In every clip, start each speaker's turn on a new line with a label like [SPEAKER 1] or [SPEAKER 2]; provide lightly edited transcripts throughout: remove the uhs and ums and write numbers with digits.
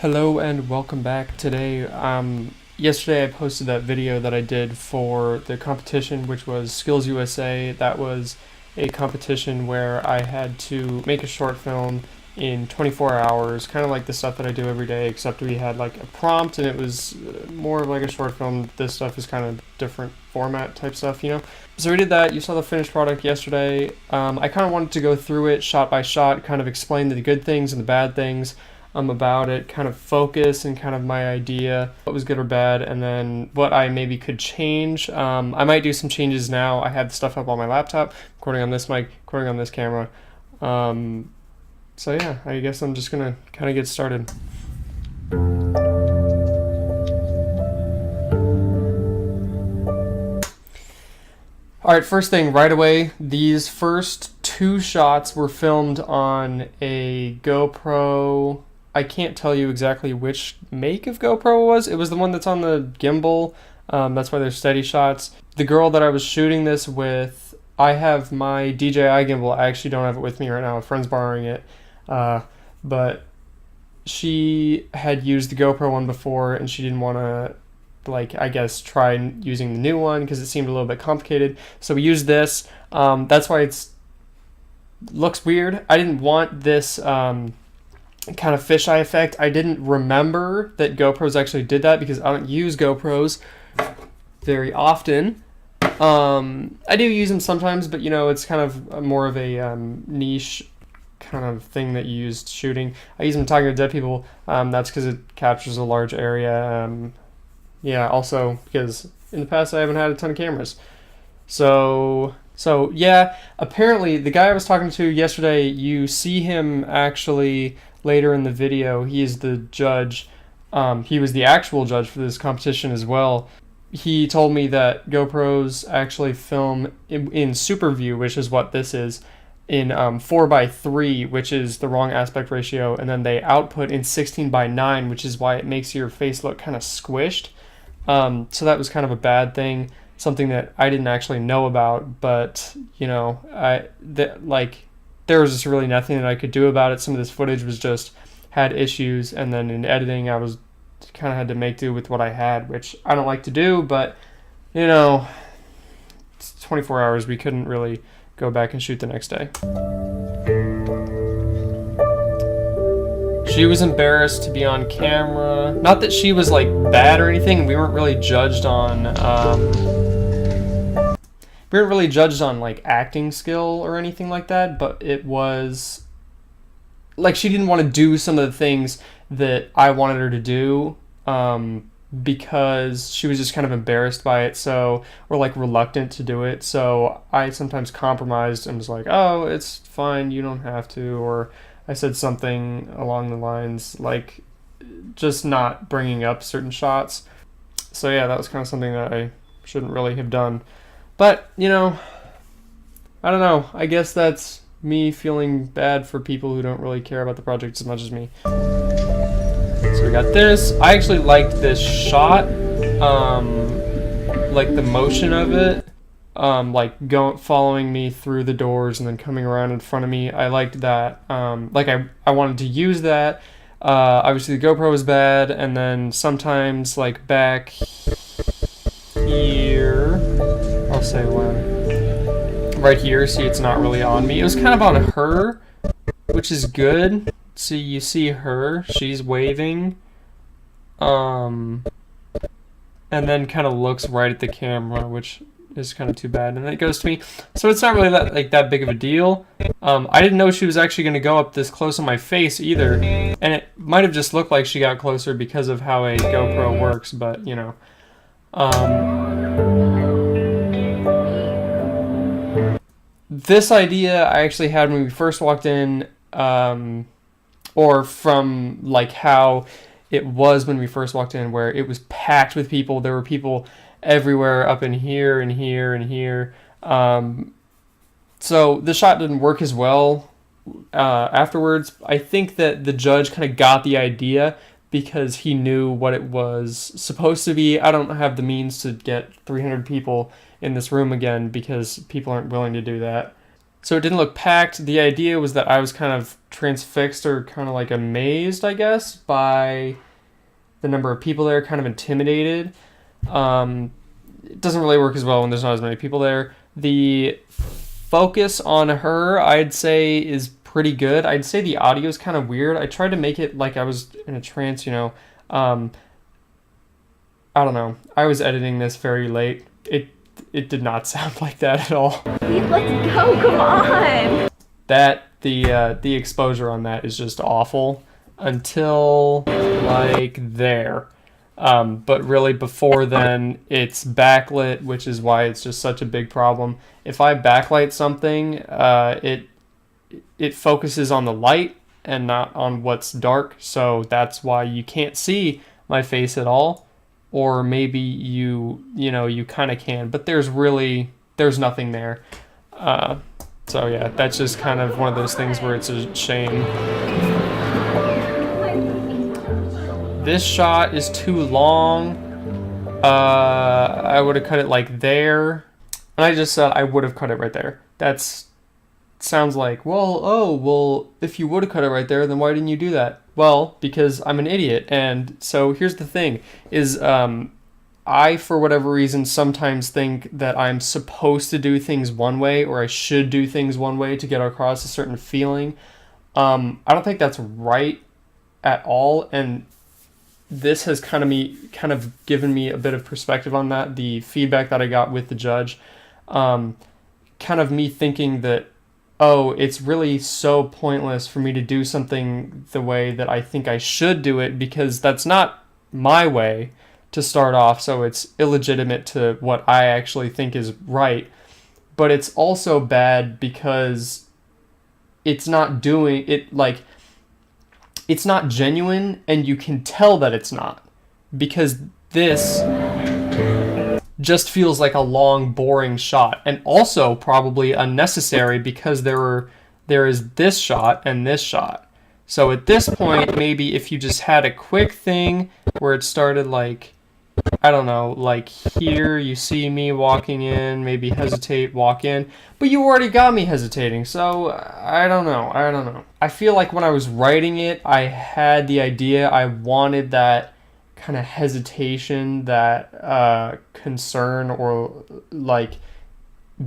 [SPEAKER 1] Hello and welcome back. Yesterday I posted that video that I did for the competition, which was Skills USA. That was a competition where I had to make a short film in 24 hours, kind of like the stuff that I do every day, except we had like a prompt and it was more of like a short film. This stuff is kind of different format type stuff, you know? So we did that. You saw the finished product yesterday. I kind of wanted to go through it shot by shot, kind of explain the good things and the bad things about it, kind of focus and kind of my idea, what was good or bad, and then what I maybe could change. I might do some changes now. I have the stuff up on my laptop, recording on this mic, recording on this camera. So yeah, I guess I'm just gonna kind of get started. Alright, first thing, right away, these first two shots were filmed on a GoPro. I can't tell you exactly which make of GoPro it was. It was the one that's on the gimbal. That's why they're steady shots. The girl that I was shooting this with, I have my DJI gimbal. I actually don't have it with me right now. A friend's borrowing it. But she had used the GoPro one before and she didn't want to, like, I guess try using the new one because it seemed a little bit complicated. So we used this. That's why looks weird. I didn't want this kind of fisheye effect. I didn't remember that GoPros actually did that because I don't use GoPros very often. I do use them sometimes, but you know, it's kind of more of a niche kind of thing that you use shooting. I use them talking to dead people. That's because it captures a large area. Yeah, also because in the past I haven't had a ton of cameras. So yeah, apparently the guy I was talking to yesterday, you see him actually later in the video. He is the judge. He was the actual judge for this competition as well. He told me that GoPros actually film in super view, which is what this is, in 4:3, which is the wrong aspect ratio, and then they output in 16:9, which is why it makes your face look kind of squished. So that was kind of a bad thing, something that I didn't actually know about, but you know, there was just really nothing that I could do about it. Some of this footage was just had issues, and then in editing I was kind of had to make do with what I had, which I don't like to do, but you know, it's 24 hours. We couldn't really go back and shoot the next day. She was embarrassed to be on camera. Not that she was like bad or anything. We weren't really judged on like acting skill or anything like that, but it was like she didn't want to do some of the things that I wanted her to do because she was just kind of embarrassed by it, or like reluctant to do it. So I sometimes compromised and was like, oh, it's fine, you don't have to, or I said something along the lines like just not bringing up certain shots. So yeah, that was kind of something that I shouldn't really have done. But, you know, I don't know. I guess that's me feeling bad for people who don't really care about the project as much as me. So we got this. I actually liked this shot, like the motion of it, like following me through the doors and then coming around in front of me. I liked that. Like I wanted to use that. Obviously the GoPro was bad, and then sometimes like back here, I'll say when. Right here, see, it's not really on me. It was kind of on her, which is good. See, you see her, she's waving. And then kind of looks right at the camera, which is kind of too bad. And then it goes to me. So it's not really that big of a deal. I didn't know she was actually going to go up this close on my face either. And it might have just looked like she got closer because of how a GoPro works, but you know. This idea I actually had when we first walked in, or from like how it was when we first walked in, where it was packed with people. There were people everywhere, up in here and here and here. So the shot didn't work as well afterwards. I think that the judge kind of got the idea because he knew what it was supposed to be. I don't have the means to get 300 people in this room again because people aren't willing to do that. So it didn't look packed. The idea was that I was kind of transfixed or kind of like amazed, I guess, by the number of people there, kind of intimidated. It doesn't really work as well when there's not as many people there. The focus on her, I'd say, is pretty good. I'd say the audio is kind of weird. I tried to make it like I was in a trance, you know. I don't know. I was editing this very late. It did not sound like that at all.
[SPEAKER 2] Let's go, come on!
[SPEAKER 1] That, the exposure on that is just awful until like there. But really before then, it's backlit, which is why it's just such a big problem. If I backlight something, it focuses on the light and not on what's dark, so that's why you can't see my face at all. Or maybe you kind of can, but there's nothing there. So yeah, that's just kind of one of those things where it's a shame. This shot is too long. I would have cut it like there. And I just said I would have cut it right there. That's sounds like, well, if you would have cut it right there, then why didn't you do that? Well, because I'm an idiot. And so here's the thing is, I, for whatever reason, sometimes think that I'm supposed to do things one way, or I should do things one way to get across a certain feeling. I don't think that's right at all. And this has kind of given me a bit of perspective on that. The feedback that I got with the judge, kind of me thinking that, oh, it's really so pointless for me to do something the way that I think I should do it, because that's not my way to start off, so it's illegitimate to what I actually think is right. But it's also bad because it's not doing it, like, it's not genuine, and you can tell that it's not, because this just feels like a long, boring shot, and also probably unnecessary because there is this shot and this shot. So at this point, maybe if you just had a quick thing where it started like, I don't know, like here you see me walking in, maybe hesitate, walk in, but you already got me hesitating, so I don't know. I feel like when I was writing it, I had the idea, I wanted that kind of hesitation, that concern, or like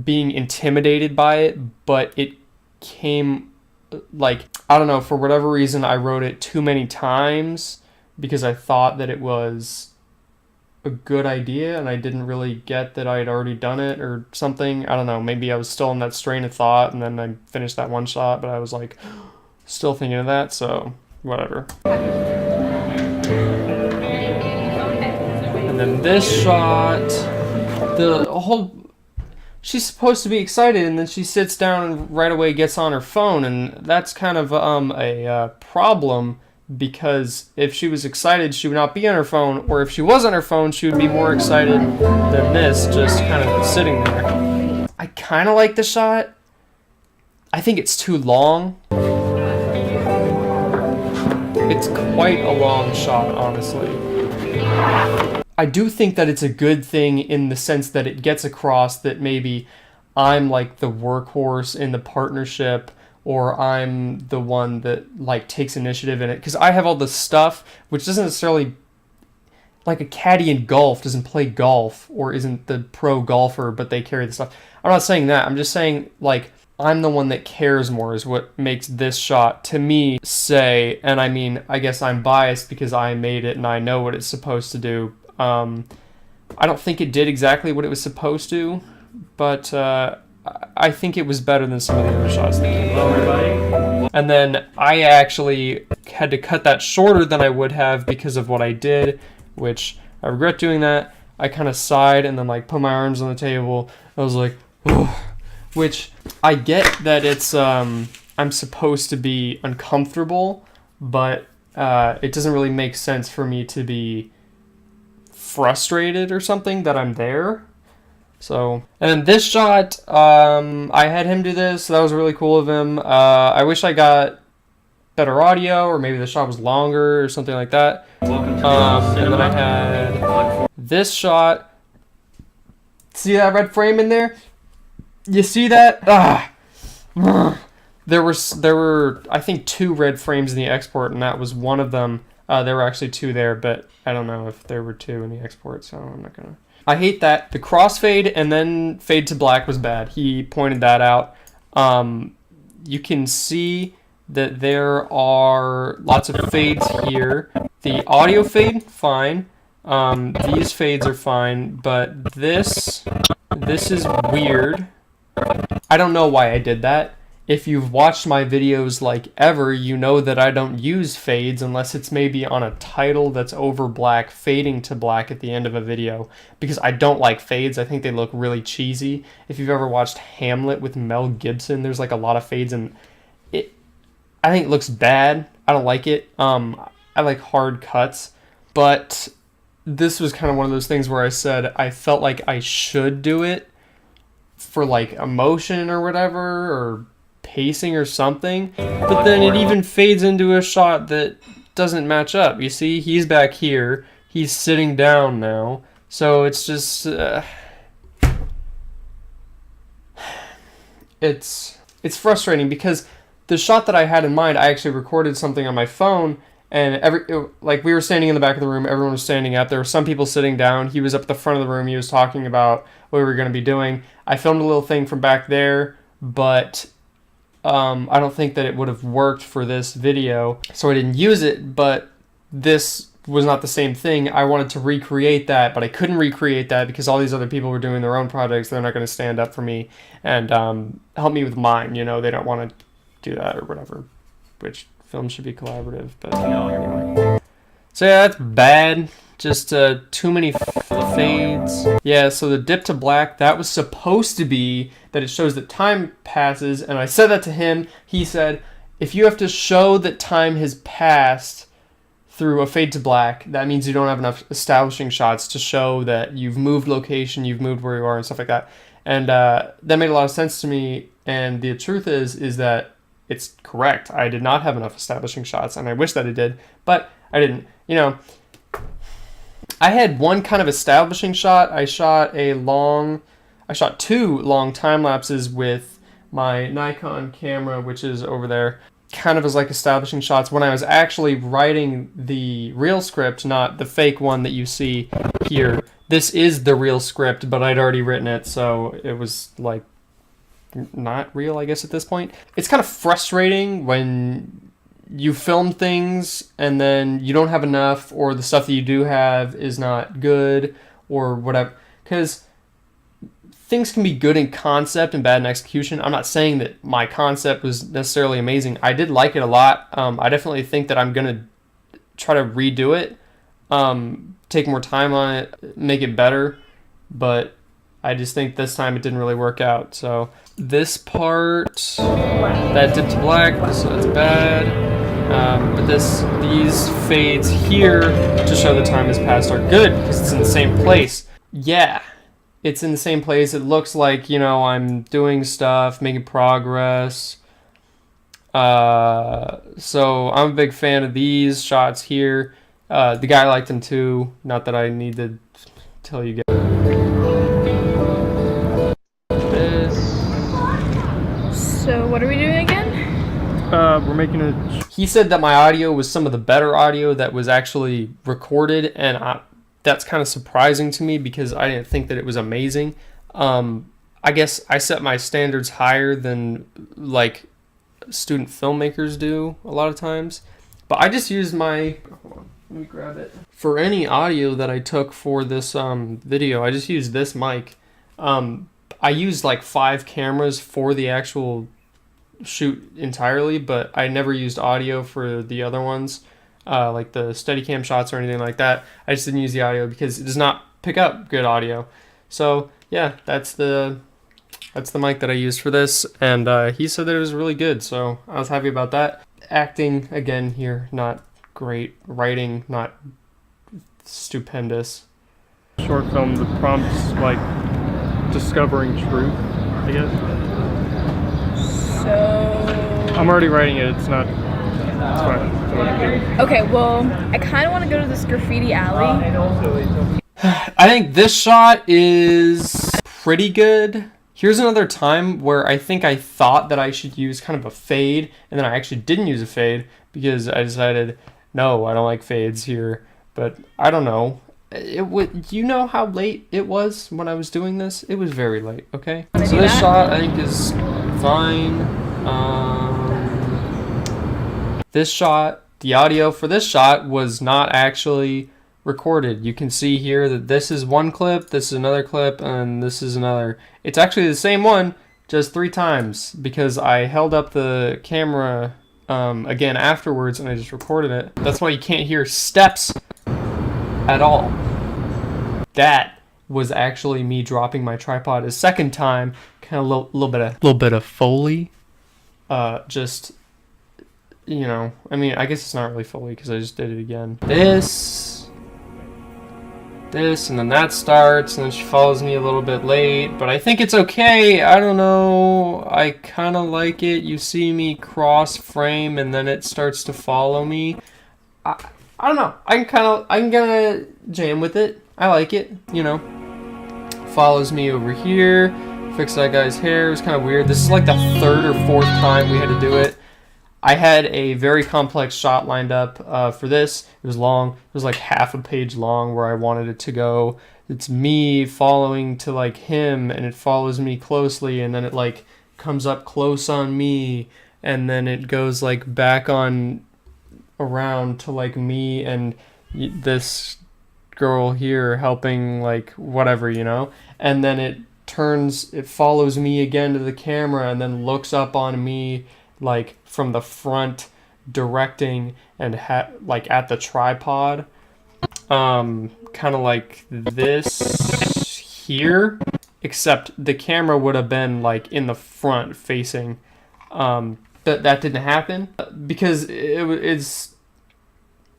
[SPEAKER 1] being intimidated by it, but it came like, I don't know, for whatever reason I wrote it too many times because I thought that it was a good idea and I didn't really get that I had already done it or something. I don't know, maybe I was still in that strain of thought, and then I finished that one shot, but I was like still thinking of that, so whatever. And then this shot, she's supposed to be excited, and then she sits down and right away gets on her phone, and that's kind of a problem, because if she was excited, she would not be on her phone, or if she was on her phone, she would be more excited than this, just kind of sitting there. I kind of like the shot. I think it's too long. It's quite a long shot, honestly. I do think that it's a good thing in the sense that it gets across that maybe I'm like the workhorse in the partnership, or I'm the one that like takes initiative in it, because I have all this stuff which doesn't necessarily, like a caddy in golf doesn't play golf or isn't the pro golfer, but they carry the stuff. I'm not saying that. I'm just saying like I'm the one that cares more is what makes this shot to me say, and I mean, I guess I'm biased because I made it and I know what it's supposed to do. I don't think it did exactly what it was supposed to, but I think it was better than some of the other shots that came out. And then I actually had to cut that shorter than I would have because of what I did, which I regret doing that. I kind of sighed and then like put my arms on the table. I was like, oh, which I get that it's I'm supposed to be uncomfortable, but it doesn't really make sense for me to be frustrated or something that I'm there. So, and then this shot, I had him do this, so that was really cool of him. I wish I got better audio, or maybe the shot was longer or something like that. And then I had this shot. See that red frame in there? You see that? There were I think 2 red frames in the export, and that was one of them. There were actually 2 there, but I don't know if there were 2 in the export, so I'm not gonna. I hate that. The crossfade and then fade to black was bad. He pointed that out. You can see that there are lots of fades here. The audio fade, fine. These fades are fine, but this is weird. I don't know why I did that. If you've watched my videos like ever, you know that I don't use fades unless it's maybe on a title that's over black, fading to black at the end of a video, because I don't like fades. I think they look really cheesy. If you've ever watched Hamlet with Mel Gibson, there's like a lot of fades, and I think it looks bad. I don't like it. I like hard cuts, but this was kind of one of those things where I said I felt like I should do it for like emotion or whatever, or pacing or something, but then it even fades into a shot that doesn't match up. You see, he's back here, he's sitting down now, so it's just it's frustrating, because the shot that I had in mind, I actually recorded something on my phone, and like we were standing in the back of the room, everyone was standing up, there were some people sitting down, he was up at the front of the room, he was talking about what we were going to be doing. I filmed a little thing from back there, but I don't think that it would have worked for this video, so I didn't use it, but this was not the same thing. I wanted to recreate that, but I couldn't recreate that because all these other people were doing their own projects. They're not going to stand up for me and help me with mine, you know, they don't want to do that or whatever, which films should be collaborative, but anyway. So yeah, that's bad. Just too many fades. Yeah, so the dip to black, that was supposed to be that it shows that time passes, and I said that to him. He said, if you have to show that time has passed through a fade to black, that means you don't have enough establishing shots to show that you've moved location, you've moved where you are, and stuff like that. And that made a lot of sense to me, and the truth is that it's correct. I did not have enough establishing shots, and I wish that I did, but I didn't. You know, I had one kind of establishing shot. I shot 2 long time lapses with my Nikon camera, which is over there, kind of as like establishing shots when I was actually writing the real script, not the fake one that you see here. This is the real script, but I'd already written it, so it was like not real, I guess, at this point. It's kind of frustrating when you film things and then you don't have enough, or the stuff that you do have is not good or whatever, because things can be good in concept and bad in execution. I'm not saying that my concept was necessarily amazing. I did like it a lot. I definitely think that I'm gonna try to redo it, take more time on it, make it better, but I just think this time it didn't really work out. So this part, that dip to black, so that's bad. But these fades here to show the time has passed are good because it's in the same place. Yeah, it's in the same place. It looks like, you know, I'm doing stuff, making progress. So I'm a big fan of these shots here. The guy liked them too. Not that I need to tell you guys.
[SPEAKER 2] So what are we doing again?
[SPEAKER 1] We're making a... He said that my audio was some of the better audio that was actually recorded, and that's kind of surprising to me because I didn't think that it was amazing. I guess I set my standards higher than like student filmmakers do a lot of times, but I just used my... Hold on, let me grab it. For any audio that I took for this video, I just used this mic. I used like 5 cameras for the actual shoot entirely, but I never used audio for the other ones, like the Steadicam shots or anything like that. I just didn't use the audio because it does not pick up good audio. So yeah, that's the mic that I used for this, and he said that it was really good, so I was happy about that. Acting again here, not great. Writing, not stupendous. Short film, the prompt's like discovering truth, I guess.
[SPEAKER 2] So
[SPEAKER 1] I'm already writing it. It's fine.
[SPEAKER 2] Okay, well, I kind of want to go to this graffiti alley.
[SPEAKER 1] I think this shot is pretty good. Here's another time where I think I thought that I should use kind of a fade, and then I actually didn't use a fade because I decided, no, I don't like fades here. But I don't know. You know how late it was when I was doing this? It was very late, okay?
[SPEAKER 2] Wanna
[SPEAKER 1] So
[SPEAKER 2] do
[SPEAKER 1] this
[SPEAKER 2] that?
[SPEAKER 1] shot, I think, is fine. This shot, the audio for this shot was not actually recorded. You can see here that this is one clip, this is another clip, and this is another. It's actually the same one, just 3 times, because I held up the camera again afterwards and I just recorded it. That's why you can't hear steps at all. That was actually me dropping my tripod a second time, kind of little bit of Foley. Just, you know, I mean, I guess it's not really Foley because I just did it again. This, and then that starts, and then she follows me a little bit late, but I think it's okay. I don't know. I kind of like it. You see me cross frame, and then it starts to follow me. I don't know. I can kind of jam with it. I like it, you know. Follows me over here. Fix that guy's hair. It was kind of weird. This is like the 3rd or 4th time we had to do it. I had a very complex shot lined up for this. It was long. It was like half a page long where I wanted it to go. It's me following to like him, and it follows me closely, and then it like comes up close on me, and then it goes like back on around to like me and this girl here helping like whatever, you know. And then it follows me again to the camera, and then looks up on me like from the front, directing and like at the tripod, kind of like this here, except the camera would have been like in the front facing. That didn't happen because it's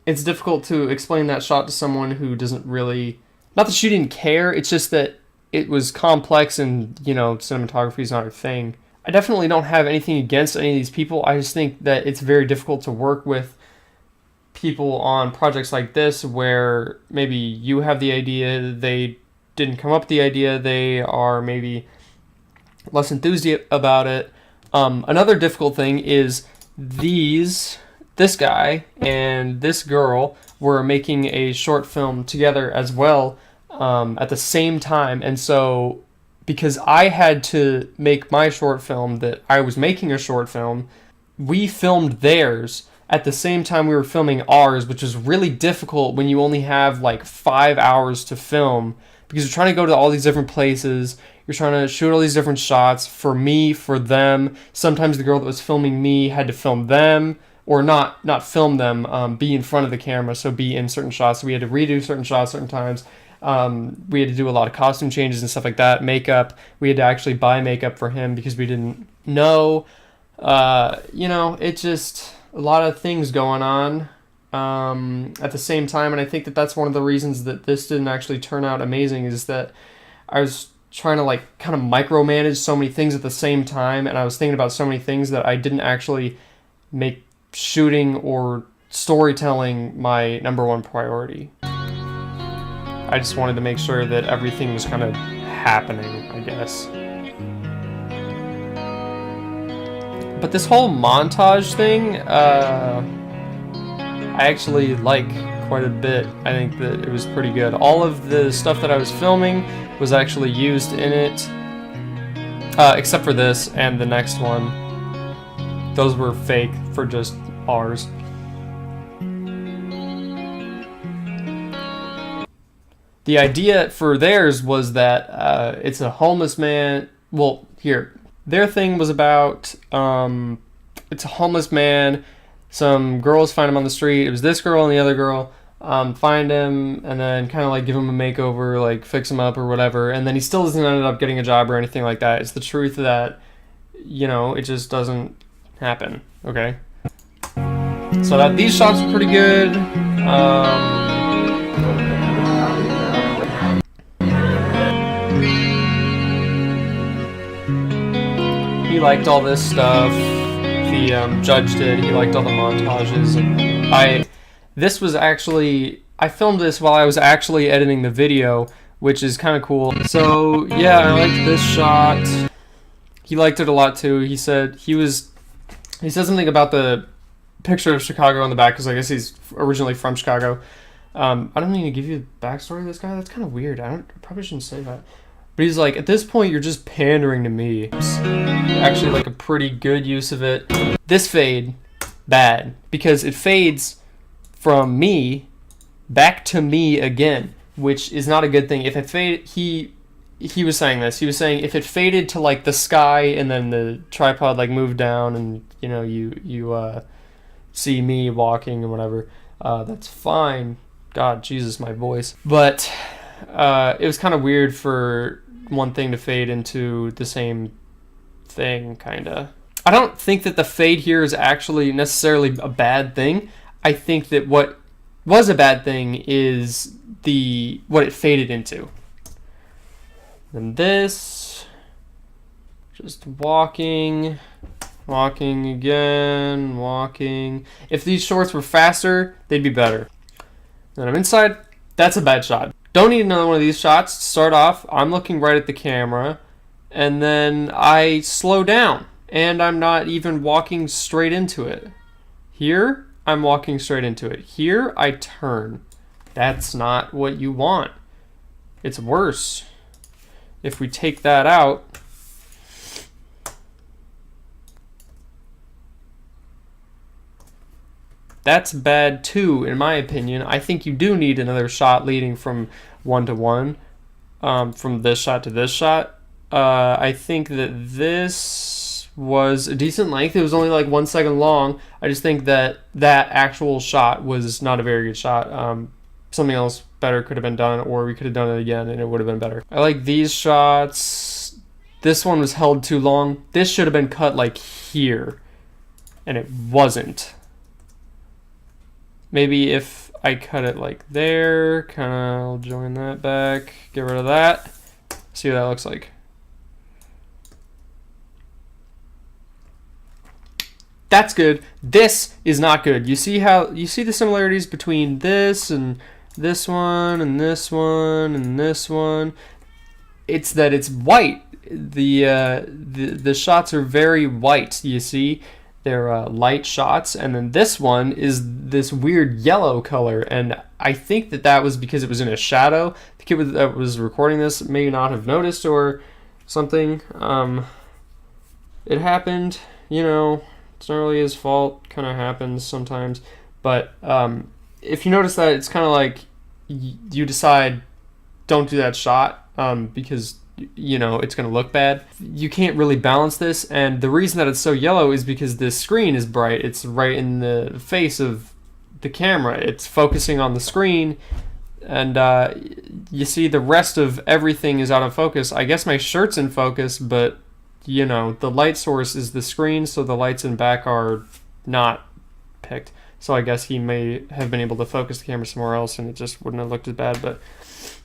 [SPEAKER 1] difficult to explain that shot to someone who doesn't really, not that she didn't care, it's just that it was complex, and you know, cinematography is not her thing. I definitely don't have anything against any of these people. I just think that it's very difficult to work with people on projects like this where maybe you have the idea, they didn't come up with the idea, they are maybe less enthused about it. Another difficult thing is this guy and this girl were making a short film together as well at the same time, and so because I had to make my short film that I was making a short film, we filmed theirs at the same time we were filming ours, which is really difficult when you only have like 5 hours to film, because you're trying to go to all these different places, you're trying to shoot all these different shots for me, for them. Sometimes the girl that was filming me had to film them, or not film them, be in front of the camera, so be in certain shots. So we had to redo certain shots certain times. We had to do a lot of costume changes and stuff like that. Makeup, we had to actually buy makeup for him because we didn't know. You know, it's just a lot of things going on at the same time, and I think that that's one of the reasons that this didn't actually turn out amazing, is that I was trying to like kind of micromanage so many things at the same time, and I was thinking about so many things that I didn't actually make shooting or storytelling my #1 priority. I just wanted to make sure that everything was kind of happening, I guess. But this whole montage thing, I actually like quite a bit. I think that it was pretty good. All of the stuff that I was filming was actually used in it, except for this and the next one. Those were fake for just ours. The idea for theirs was that it's a homeless man. Well, here, their thing was about it's a homeless man. Some girls find him on the street. It was this girl and the other girl find him and then kind of like give him a makeover, like fix him up or whatever. And then he still doesn't end up getting a job or anything like that. It's the truth that, you know, it just doesn't happen. Okay. So these shots are pretty good. He liked all this stuff. The judge did. He liked all the montages. This was actually, I filmed this while I was actually editing the video, which is kind of cool. So yeah, I liked this shot. He liked it a lot too. He said something about the picture of Chicago on the back because I guess he's originally from Chicago. I don't need to give you the backstory of this guy. That's kind of weird. I probably shouldn't say that. But he's like, at this point, you're just pandering to me. It's actually, like a pretty good use of it. This fade, bad, because it fades from me back to me again, which is not a good thing. If it fade, he was saying this. He was saying if it faded to like the sky and then the tripod like moved down and you know you see me walking and whatever, that's fine. God, Jesus, my voice. But it was kind of weird for one thing to fade into the same thing, kind of. I don't think that the fade here is actually necessarily a bad thing. I think that what was a bad thing is what it faded into. And this, just walking again, walking. If these shorts were faster, they'd be better. Then I'm inside. That's a bad shot. Don't need another one of these shots. Start off, I'm looking right at the camera, and then I slow down, and I'm not even walking straight into it. Here, I'm walking straight into it. Here, I turn. That's not what you want. It's worse. If we take that out, that's bad too, in my opinion. I think you do need another shot leading from 1 to 1, from this shot to this shot. I think that this was a decent length. It was only like 1 second long. I just think that that actual shot was not a very good shot. Something else better could have been done, or we could have done it again and it would have been better. I like these shots. This one was held too long. This should have been cut like here, and it wasn't. Maybe if I cut it like there, kind of I'll join that back, get rid of that, see what that looks like. That's good. This is not good. You see the similarities between this and this one and this one and this one? It's that it's white. The shots are very white, you see? They're light shots, and then this one is this weird yellow color, and I think that was because it was in a shadow. The kid that was recording this may not have noticed or something. It happened, you know, it's not really his fault, kind of happens sometimes, but if you notice that, it's kind of like you decide don't do that shot because you know it's going to look bad. You can't really balance this, and the reason that it's so yellow is because this screen is bright. It's right in the face of the camera. It's focusing on the screen, and you see the rest of everything is out of focus. I guess my shirt's in focus, but you know the light source is the screen, so the lights in back are not picked. So I guess he may have been able to focus the camera somewhere else, and it just wouldn't have looked as bad. But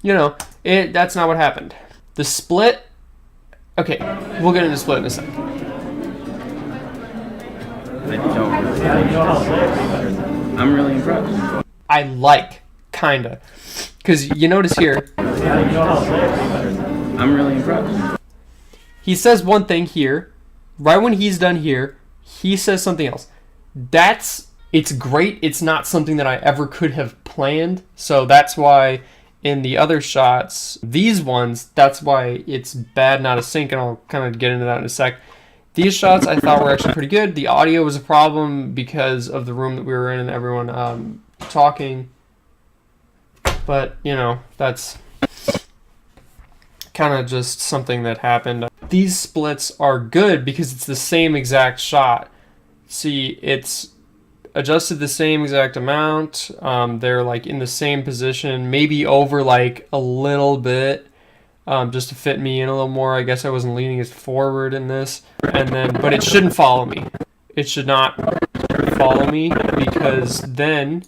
[SPEAKER 1] you know, that's not what happened. The split, okay, we'll get into split in a second.
[SPEAKER 3] I'm really impressed.
[SPEAKER 1] I like, kinda, because you notice here.
[SPEAKER 3] I'm really impressed.
[SPEAKER 1] He says one thing here, right when he's done here, he says something else. It's great. It's not something that I ever could have planned, so that's why. In the other shots, these ones, that's why it's bad not a sync, and I'll kind of get into that in a sec. These shots I thought were actually pretty good. The audio was a problem because of the room that we were in and everyone talking. But, you know, that's kind of just something that happened. These splits are good because it's the same exact shot. See, it's adjusted the same exact amount. They're like in the same position, maybe over like a little bit, just to fit me in a little more. I guess I wasn't leaning as forward in this, but it shouldn't follow me. It should not follow me because then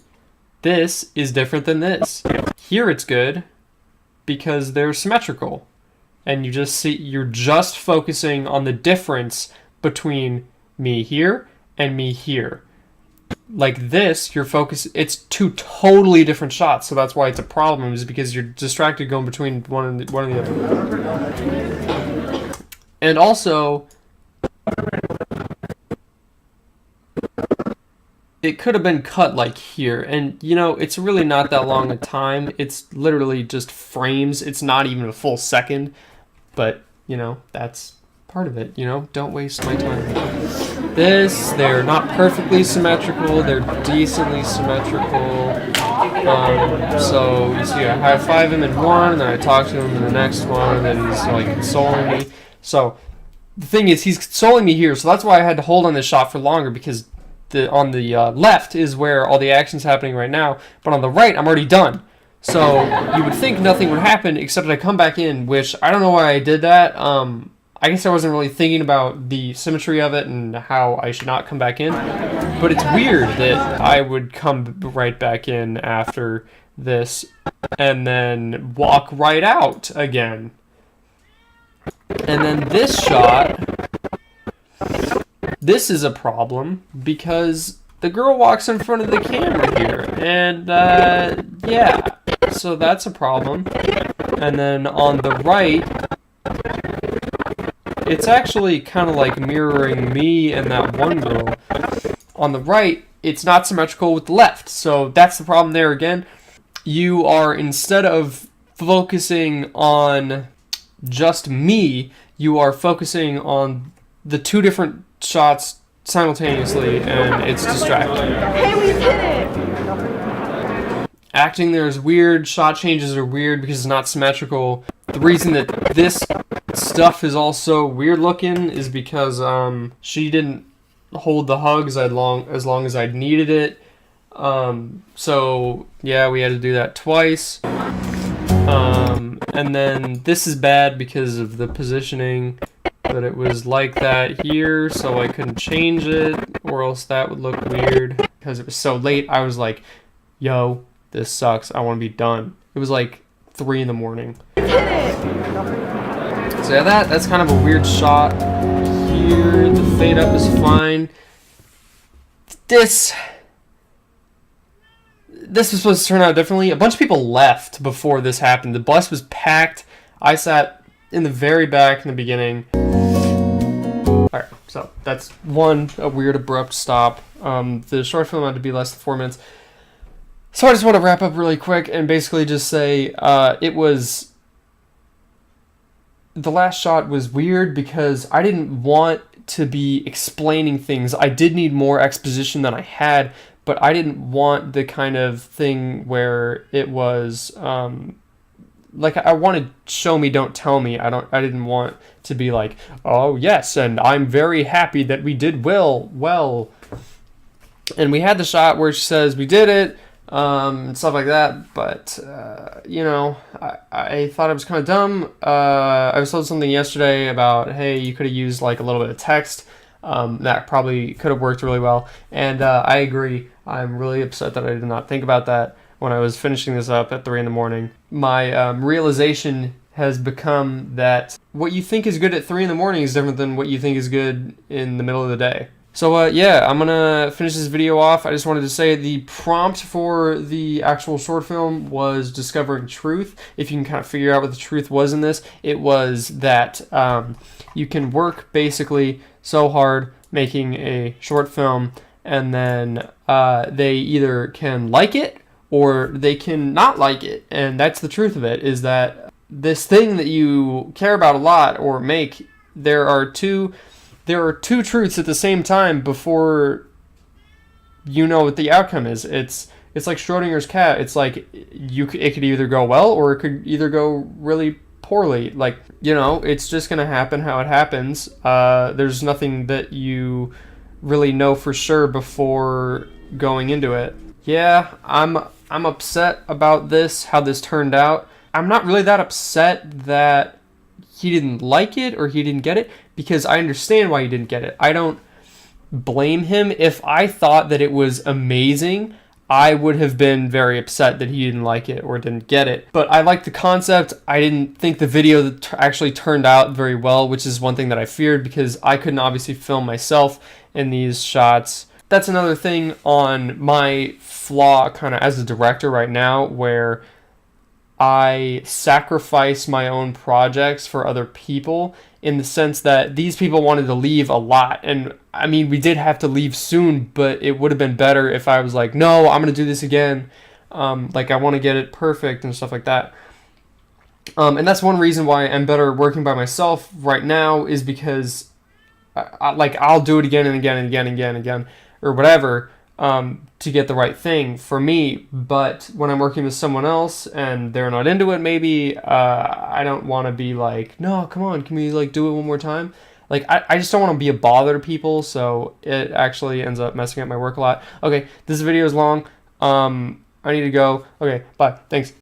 [SPEAKER 1] this is different than this. Here it's good because they're symmetrical, and you're just focusing on the difference between me here and me here. Like this, your focus, it's two totally different shots, so that's why it's a problem, is because you're distracted going between one and the other. And also, it could have been cut like here. And, you know, it's really not that long a time. It's literally just frames. It's not even a full second. But, you know, that's part of it, you know? Don't waste my time. They're not perfectly symmetrical. They're decently symmetrical. So, you see, I high-five him in one, and then I talk to him in the next one, and then he's, like, consoling me. So, the thing is, he's consoling me here, so that's why I had to hold on this shot for longer, because on the left is where all the action's happening right now, but on the right, I'm already done. So you would think nothing would happen, except I come back in, which I don't know why I did that. I guess I wasn't really thinking about the symmetry of it and how I should not come back in. But it's weird that I would come right back in after this and then walk right out again. And then this shot, this is a problem because the girl walks in front of the camera here, and yeah, so that's a problem. And then on the right, it's actually kind of like mirroring me and that one girl. On the right, it's not symmetrical with the left, so that's the problem there again. You are, instead of focusing on just me, you are focusing on the two different shots simultaneously, and it's distracting.
[SPEAKER 2] Hey, we did it!
[SPEAKER 1] Acting there is weird. Shot changes are weird because it's not symmetrical. The reason that this stuff is also weird looking is because she didn't hold the hug as long as I needed it. So yeah, we had to do that twice. And then this is bad because of the positioning, that it was like that here, so I couldn't change it, or else that would look weird. Because it was so late, I was like, yo, this sucks, I want to be done. It was like 3 in the morning. So yeah, that's kind of a weird shot here. The fade up is fine. This was supposed to turn out differently. A bunch of people left before this happened. The bus was packed. I sat in the very back in the beginning. Alright, so that's a weird abrupt stop. The short film had to be less than 4 minutes. So I just want to wrap up really quick and basically just say the last shot was weird because I didn't want to be explaining things. I did need more exposition than I had, but I didn't want the kind of thing where it was like I wanted show me, don't tell me. I didn't want to be like, oh yes, and I'm very happy that we did well. And we had the shot where she says we did it, and stuff like that. But you know, I thought it was kind of dumb. I was told something yesterday about, hey, you could have used like a little bit of text. That probably could have worked really well. And I agree. I'm really upset that I did not think about that when I was finishing this up at 3 in the morning. My realization has become that what you think is good at 3 in the morning is different than what you think is good in the middle of the day. So yeah, I'm gonna finish this video off. I just wanted to say the prompt for the actual short film was discovering truth. If you can kind of figure out what the truth was in this, it was that you can work basically so hard making a short film, and then they either can like it or they can not like it. And that's the truth of it, is that this thing that you care about a lot or make, there are two truths at the same time before you know what the outcome is. It's like Schrodinger's cat. It's like it could either go well or it could either go really poorly. Like, you know, it's just gonna happen how it happens. There's nothing that you really know for sure before going into it. Yeah, I'm upset about this, how this turned out. I'm not really that upset that he didn't like it or he didn't get it, because I understand why he didn't get it. I don't blame him. If I thought that it was amazing, I would have been very upset that he didn't like it or didn't get it. But I like the concept. I didn't think the video actually turned out very well, which is one thing that I feared, because I couldn't obviously film myself in these shots. That's another thing on my flaw kind of as a director right now, where I sacrifice my own projects for other people, in the sense that these people wanted to leave a lot. And I mean, we did have to leave soon, but it would have been better if I was like, no, I'm going to do this again. Like, I want to get it perfect and stuff like that. And that's one reason why I'm better working by myself right now, is because like, I'll do it again and again and again and again and again, or whatever, to get the right thing for me. But when I'm working with someone else and they're not into it, maybe, I don't want to be like, no, come on, can we like do it one more time? Like, I just don't want to be a bother to people, so it actually ends up messing up my work a lot. Okay, this video is long. I need to go. Okay, bye. Thanks.